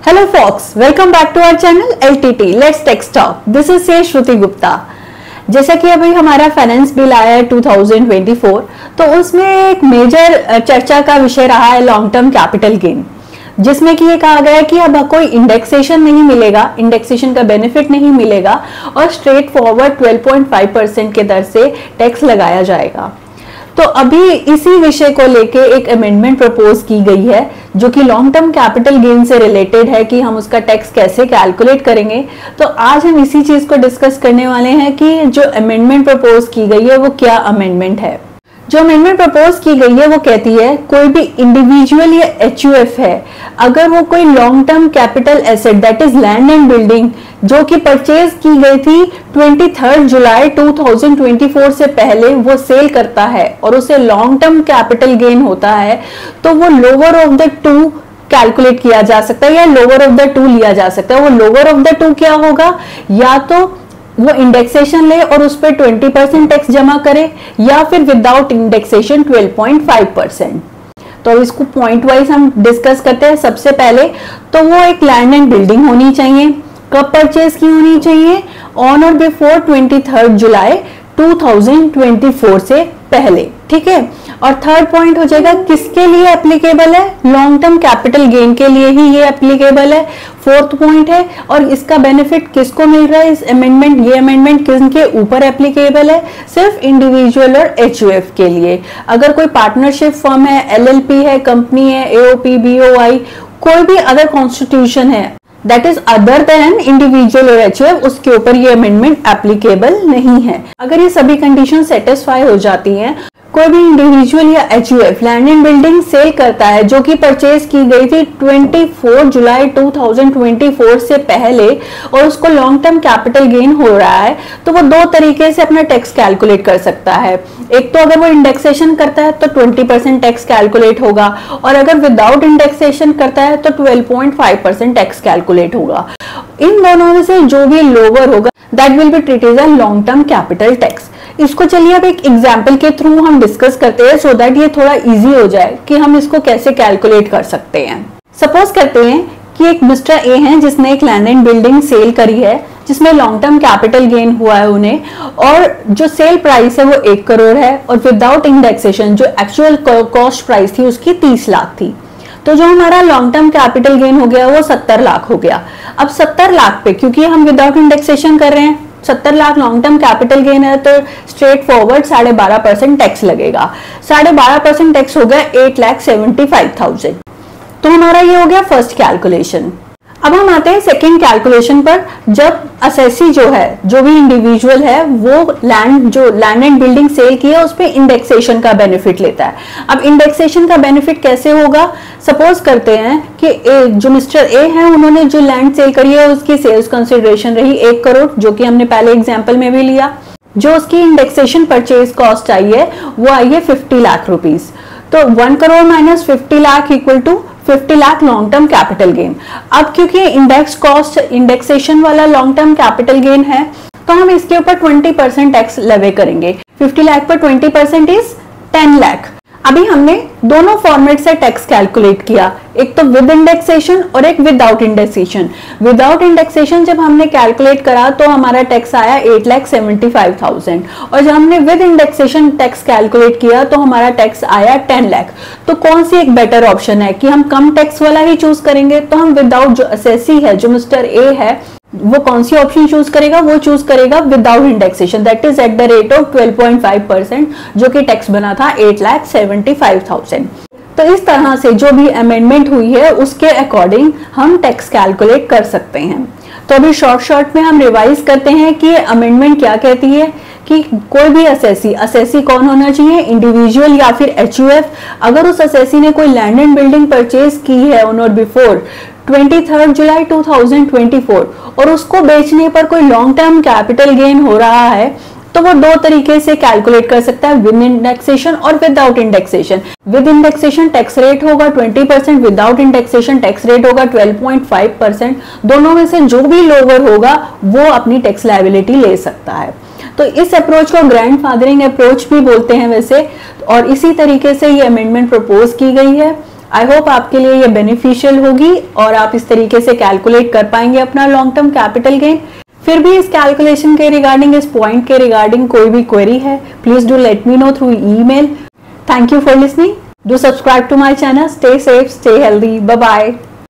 Hello folks, welcome back to our channel LTT Let's Tax Talk. This is से श्रुति गुप्ता। जैसा कि अभी हमारा फाइनेंस बिल आया है 2024, तो उसमें एक मेजर चर्चा का विषय रहा है लॉन्ग टर्म कैपिटल गेन, जिसमें कि ये कहा गया है कि अब कोई इंडेक्सेशन नहीं मिलेगा, इंडेक्सेशन का बेनिफिट नहीं मिलेगा और स्ट्रेट फॉरवर्ड 12.5% के दर से टैक्स लगाया जाएगा। तो अभी इसी विषय को लेके एक अमेंडमेंट प्रपोज की गई है जो कि लॉन्ग टर्म कैपिटल गेन से रिलेटेड है कि हम उसका टैक्स कैसे कैलकुलेट करेंगे। तो आज हम इसी चीज को डिस्कस करने वाले हैं कि जो अमेंडमेंट प्रपोज की गई है वो क्या अमेंडमेंट है। जो अमेंडमेंट प्रपोज की गई है वो कहती है कोई भी इंडिविजुअल या एचयूएफ है, अगर वो कोई long term capital asset that is land and building जो कि परचेज की गई थी 23 जुलाई 2024 से पहले वो सेल करता है और उसे लॉन्ग टर्म कैपिटल गेन होता है, तो वो lower of the two calculate किया जा सकता है या लोअर ऑफ द टू लिया जा सकता है। वो लोअर ऑफ द टू क्या होगा, या तो वो इंडेक्सेशन ले और उस पर 20% टैक्स जमा करे या फिर विदाउट इंडेक्सेशन 12.5%। तो इसको पॉइंट वाइज हम डिस्कस करते हैं। सबसे पहले तो वो एक लैंड एंड बिल्डिंग होनी चाहिए। कब परचेज की होनी चाहिए? ऑन और बिफोर 23 जुलाई 2024 से पहले, ठीक है। और थर्ड पॉइंट हो जाएगा किसके लिए एप्लीकेबल है, लॉन्ग टर्म कैपिटल गेन के लिए ही ये एप्लीकेबल है। फोर्थ पॉइंट है और इसका बेनिफिट किसको मिल रहा है, इस अमेंडमेंट, ये अमेंडमेंट किसके ऊपर एप्लीकेबल है, सिर्फ इंडिविजुअल और एचयूएफ के लिए। अगर कोई पार्टनरशिप फर्म है, एलएलपी है, कंपनी है, एओपी, बीओआई, कोई भी अदर कॉन्स्टिट्यूशन है that is other than individual और एचयूएफ, उसके ऊपर ये अमेंडमेंट एप्लीकेबल नहीं है। अगर ये सभी कंडीशन सेटिस्फाई हो जाती हैं, कोई भी इंडिविजुअल या HUF land and building sell करता है जो कि परचेज की गई थी 24 जुलाई 2024 से पहले और उसको लॉन्ग टर्म कैपिटल गेन हो रहा है, तो वो दो तरीके से अपना टैक्स कैलकुलेट कर सकता है। एक तो अगर वो इंडेक्सेशन करता है तो 20% टैक्स कैलकुलेट होगा और अगर विदाउट इंडेक्सेशन करता है तो 12.5% टैक्स कैलकुलेट होगा। इन दोनों में से जो भी लोअर होगा that will be treated as long term capital tax. इसको चलिए अब एक एग्जाम्पल के थ्रू हम डिस्कस करते हैं सो दैट ये थोड़ा इजी हो जाए कि हम इसको कैसे कैलकुलेट कर सकते हैं। सपोज करते हैं कि एक मिस्टर ए हैं जिसने एक लैंड एंड बिल्डिंग सेल करी है जिसमें लॉन्ग टर्म कैपिटल गेन हुआ है उन्हें, और जो सेल प्राइस है वो 1 करोड़ है और विदाउट इंडेक्सेशन जो एक्चुअल कॉस्ट प्राइस थी उसकी 30 लाख थी। तो जो हमारा लॉन्ग टर्म कैपिटल गेन हो गया वो 70 लाख हो गया। अब 70 लाख पे क्योंकि हम विदाउट इंडेक्सेशन कर रहे हैं, 70 lakh long term capital gain है तो स्ट्रेट फॉरवर्ड 12.5% टैक्स लगेगा। 12.5% टैक्स हो गया 8,75,000। तो हमारा ये हो गया फर्स्ट कैलकुलेशन। अब हम आते हैं सेकंड कैलकुलेशन पर, जब असेसी जो है, जो भी इंडिविजुअल है, वो लैंड एंड बिल्डिंग सेल की है उस पर इंडेक्सेशन का बेनिफिट लेता है। अब इंडेक्सेशन का बेनिफिट कैसे होगा, सपोज करते हैं कि जो मिस्टर ए है उन्होंने जो लैंड सेल करी है उसकी सेल्स कंसिडरेशन रही 1 करोड़, जो कि हमने पहले एग्जाम्पल में भी लिया। जो उसकी इंडेक्सेशन परचेज कॉस्ट आई है वो आई है 50 लाख रुपीज। तो 1 crore minus 50 lakh equal to 50 lakh long term capital gain. अब क्योंकि इंडेक्स कॉस्ट इंडेक्सेशन वाला लॉन्ग टर्म कैपिटल गेन है तो हम इसके ऊपर 20% टैक्स लेवे करेंगे। 50 लाख पर 20% इज 10 लाख। अभी हमने दोनों फॉर्मेट से टैक्स कैलकुलेट किया, एक तो विद इंडेक्सेशन और एक विदाउट इंडेक्सेशन। विदाउट इंडेक्सेशन जब हमने कैलकुलेट करा तो हमारा टैक्स आया 8,75,000 और जब हमने विद इंडेक्सेशन टैक्स कैलकुलेट किया तो हमारा टैक्स आया 10 लाख। तो कौन सी एक बेटर ऑप्शन है कि हम कम टैक्स वाला ही चूज करेंगे? तो हम विदाउट, जो असेसी है, जो मिस्टर ए है, वो कौन सी ऑप्शन चूज करेगा? वो चूज करेगा without indexation, that is at the rate of 12.5%, जो कि टैक्स बना था 8,75,000। तो इस तरह से जो भी अमेंडमेंट हुई है उसके अकॉर्डिंग हम टैक्स कैलकुलेट कर सकते हैं। तो अभी शॉर्ट में हम रिवाइज करते हैं कि अमेंडमेंट क्या कहती है कि कोई भी असेसी कौन होना चाहिए, इंडिविजुअल या फिर एचयूएफ। अगर उस असेसी ने कोई लैंड एंड बिल्डिंग परचेज की है ऑन और बिफोर 23 जुलाई 2024 और उसको बेचने पर कोई लॉन्ग टर्म कैपिटल गेन हो रहा है तो वो दो तरीके से कैलकुलेट कर सकता है, विद इंडेक्सेशन और without indexation. With indexation tax rate होगा 20%, विदाउट इंडेक्सेशन टैक्स रेट होगा 12.5%। दोनों में से जो भी लोअर होगा वो अपनी टैक्स लायबिलिटी ले सकता है। तो इस अप्रोच को ग्रैंडफादरिंग अप्रोच भी बोलते हैं वैसे, और इसी तरीके से ये अमेंडमेंट प्रपोज की गई है। आई होप आपके लिए ये बेनिफिशियल होगी और आप इस तरीके से कैलकुलेट कर पाएंगे अपना लॉन्ग टर्म कैपिटल गेन। फिर भी इस कैलकुलेशन के रिगार्डिंग, इस पॉइंट के रिगार्डिंग कोई भी क्वेरी है, please do let me know through email. Thank you for listening. Do subscribe to my channel. Stay safe, stay healthy. Bye bye.